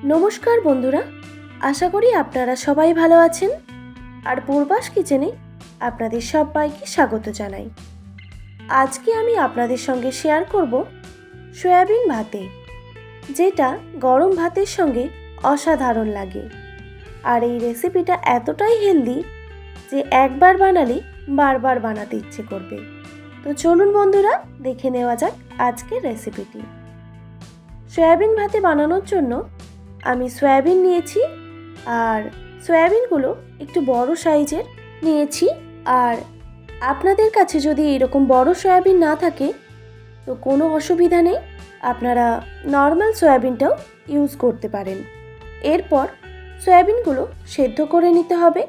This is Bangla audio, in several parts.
নমস্কার বন্ধুরা, আশা করি আপনারা সবাই ভালো আছেন। আর পূর্বাস কিচেনে আপনাদের সবাইকে স্বাগত জানাই। আজকে আমি আপনাদের সঙ্গে শেয়ার করব সয়াবিন ভাতে, যেটা গরম ভাতের সঙ্গে অসাধারণ লাগে। আর এই রেসিপিটা এতটাই হেলদি যে একবার বানালে বারবার বানাতে ইচ্ছে করবে। তো চলুন বন্ধুরা, দেখে নেওয়া যাক আজকের রেসিপিটি। সয়াবিন ভাতে বানানোর জন্য আমি সয়াবিন নিয়েছি, আর সয়াবিনগুলো একটু বড় সাইজের নিয়েছি। আর আপনাদের কাছে যদি এরকম বড় সয়াবিন না থাকে তো কোনো অসুবিধা নেই, আপনারা নর্মাল সয়াবিনটাও ইউজ করতে পারেন। এরপর সয়াবিনগুলো সেদ্ধ করে নিতে হবে,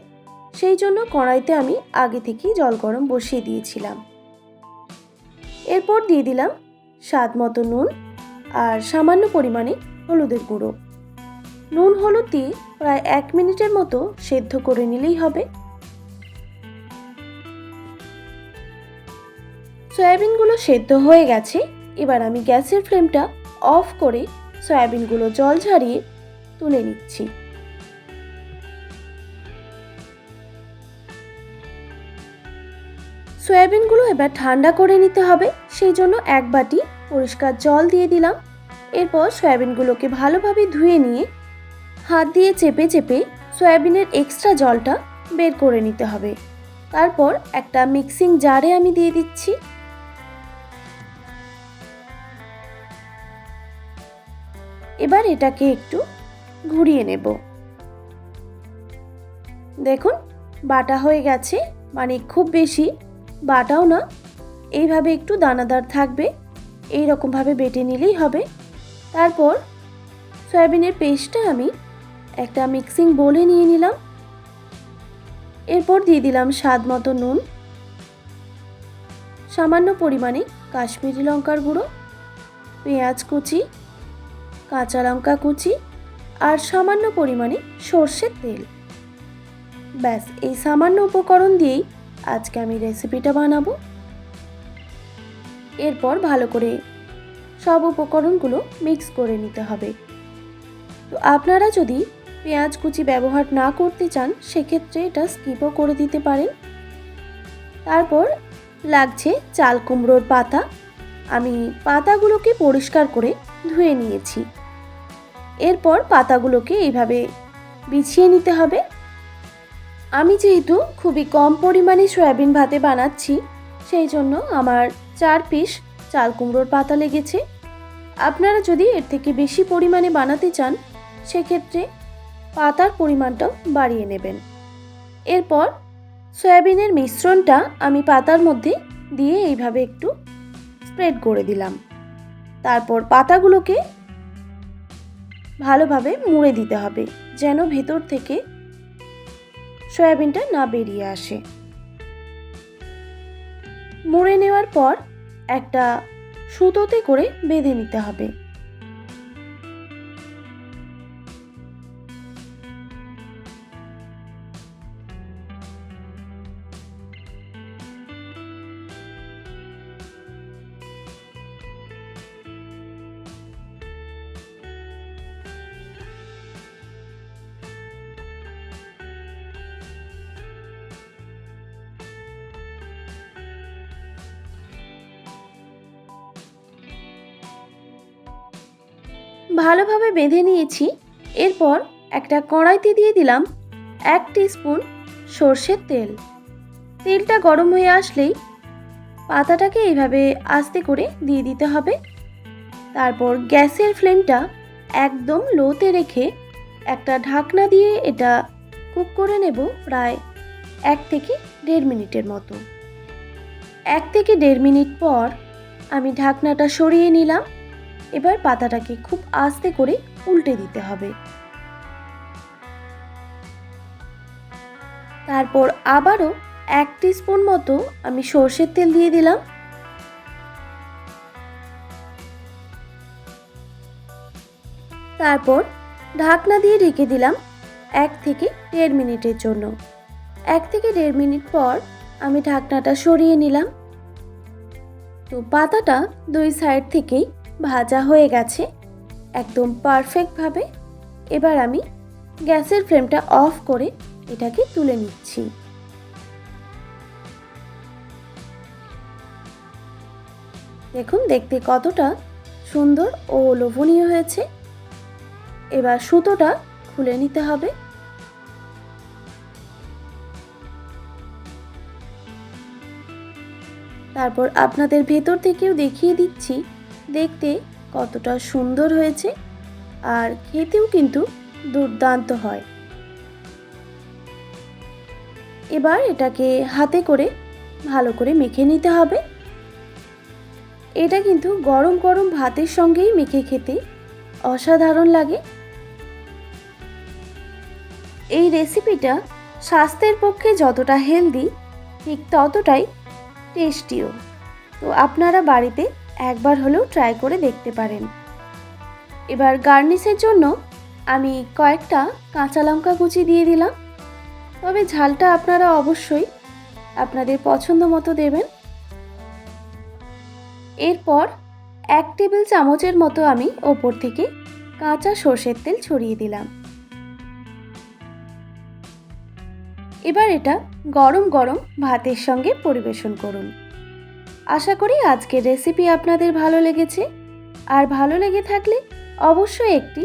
সেই জন্য কড়াইতে আমি আগে থেকেই জল গরম বসিয়ে দিয়েছিলাম। এরপর দিয়ে দিলাম স্বাদ মতো নুন আর সামান্য পরিমাণে হলুদের গুঁড়ো। নুন হলুদ দিয়ে প্রায় 1 মিনিটের মতো সেদ্ধ করে নিলেই হবে। সয়াবিনগুলো সেদ্ধ হয়ে গেছে। এবার আমি গ্যাসের ফ্লেমটা অফ করে সয়াবিনগুলো জল ঝরিয়ে তুলে নিচ্ছি। সয়াবিনগুলো এবার ঠান্ডা করে নিতে হবে, সেই জন্য 1 বাটি পরিষ্কার জল দিয়ে দিলাম। এরপর সয়াবিনগুলোকে ভালোভাবে ধুয়ে নিয়ে হাত দিয়ে চেপে চেপে সয়াবিনের এক্সট্রা জলটা বের করে নিতে হবে। তারপর একটা মিক্সিং জারে আমি দিয়ে দিচ্ছি। এবার এটাকে একটু ঘুরিয়ে নেব। দেখুন বাটা হয়ে গেছে, মানে খুব বেশি বাটাও না, এইভাবে একটু দানাদার থাকবে, এই রকমভাবে বেটে নিলেই হবে। তারপর সয়াবিনের পেস্টটা আমি একটা মিক্সিং বোলে নিয়ে নিলাম। এরপর দিয়ে দিলাম স্বাদ মতো নুন, সামান্য পরিমাণে কাশ্মীরি লঙ্কার গুঁড়ো, পেঁয়াজ কুচি, কাঁচা লঙ্কা কুচি আর সামান্য পরিমাণে সর্ষের তেল। ব্যাস, এই সামান্য উপকরণ দিয়েই আজকে আমি রেসিপিটা বানাবো। এরপর ভালো করে সব উপকরণগুলো মিক্স করে নিতে হবে। তো আপনারা যদি পেঁয়াজ কুচি ব্যবহার না করতে চান সেক্ষেত্রে এটা স্কিপও করে দিতে পারেন। তারপর লাগছে চাল কুমড়োর পাতা। আমি পাতাগুলোকে পরিষ্কার করে ধুয়ে নিয়েছি। এরপর পাতাগুলোকে এইভাবে বিছিয়ে নিতে হবে। আমি যেহেতু খুবই কম পরিমাণে সয়াবিন ভাতে বানাচ্ছি, সেই জন্য আমার 4 পিস চাল কুমড়োর পাতা লেগেছে। আপনারা যদি এর থেকে বেশি পরিমাণে বানাতে চান সেক্ষেত্রে পাতার পরিমাণটাও বাড়িয়ে নেবেন। এরপর সয়াবিনের মিশ্রণটা আমি পাতার মধ্যে দিয়ে এইভাবে একটু স্প্রেড করে দিলাম। তারপর পাতাগুলোকে ভালোভাবে মুড়ে দিতে হবে, যেন ভেতর থেকে সয়াবিনটা না বেরিয়ে আসে। মুড়ে নেওয়ার পর একটা সুতোতে করে বেঁধে নিতে হবে। ভালোভাবে বেঁধে নিয়েছি। এরপর একটা কড়াইতে দিয়ে দিলাম 1 টিস্পুন সর্ষের তেল। তেলটা গরম হয়ে আসলেই পাতাটাকে এইভাবে আস্তে করে দিয়ে দিতে হবে। তারপর গ্যাসের ফ্লেমটা একদম লোতে রেখে একটা ঢাকনা দিয়ে এটা কুক করে নেব প্রায় 1 থেকে 1.5 মিনিটের মতো। 1 থেকে 1.5 মিনিট পর আমি ঢাকনাটা সরিয়ে নিলাম। এবার পাতাটাকে খুব আস্তে করে উল্টে দিতে হবে। তারপর আবারও 1 টিস্পুন মতো আমি সর্ষের তেল দিয়ে দিলাম। তারপর ঢাকনা দিয়ে ঢেকে দিলাম 1 থেকে 1.5 মিনিটের জন্য। 1 থেকে 1.5 মিনিট পর আমি ঢাকনাটা সরিয়ে নিলাম। তো পাতাটা দুই সাইড থেকেই ভাজা হয়ে গেছে একদম পারফেক্টভাবে। এবার আমি গ্যাসের ফ্লেমটা অফ করে এটাকে তুলে নিচ্ছি। দেখুন দেখতে কতটা সুন্দর ও লোভনীয় হয়েছে। এবার সুতোটা খুলে নিতে হবে। তারপর আপনাদের ভেতর থেকেও দেখিয়ে দিচ্ছি দেখতে কতটা সুন্দর হয়েছে, আর খেতেও কিন্তু দুর্দান্ত হয়। এবার এটাকে হাতে করে ভালো করে মেখে নিতে হবে। এটা কিন্তু গরম গরম ভাতের সঙ্গেই মেখে খেতে অসাধারণ লাগে। এই রেসিপিটা স্বাস্থ্যের পক্ষে যতটা হেলদি ঠিক ততটাই টেস্টিও। তো আপনারা বাড়িতে একবার হলেও ট্রাই করে দেখতে পারেন। এবার গার্নিশের জন্য আমি কয়েকটা কাঁচা লঙ্কা কুচি দিয়ে দিলাম, তবে ঝালটা আপনারা অবশ্যই আপনাদের পছন্দ মতো দেবেন। এরপর 1 টেবিল চামচের মতো আমি ওপর থেকে কাঁচা সর্ষের তেল ছড়িয়ে দিলাম। এবার এটা গরম গরম ভাতের সঙ্গে পরিবেশন করুন। আশা করি আজকের রেসিপি আপনাদের ভালো লেগেছে, আর ভালো লেগে থাকলে অবশ্যই একটি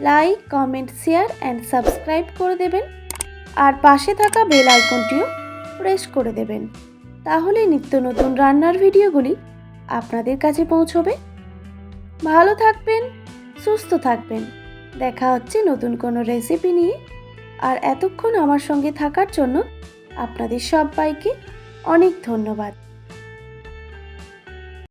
like, comment, share and subscribe করে দেবেন, আর পাশে থাকা বেল আইকনটিও প্রেস করে দেবেন। তাহলে নিত্য নতুন রান্নার ভিডিওগুলি আপনাদের কাছে পৌঁছবে। ভালো থাকবেন, সুস্থ থাকবেন। দেখা হচ্ছে নতুন কোনো রেসিপি নিয়ে। আর এতক্ষণ আমার সঙ্গে থাকার জন্য আপনাদের সবাইকে অনেক ধন্যবাদ।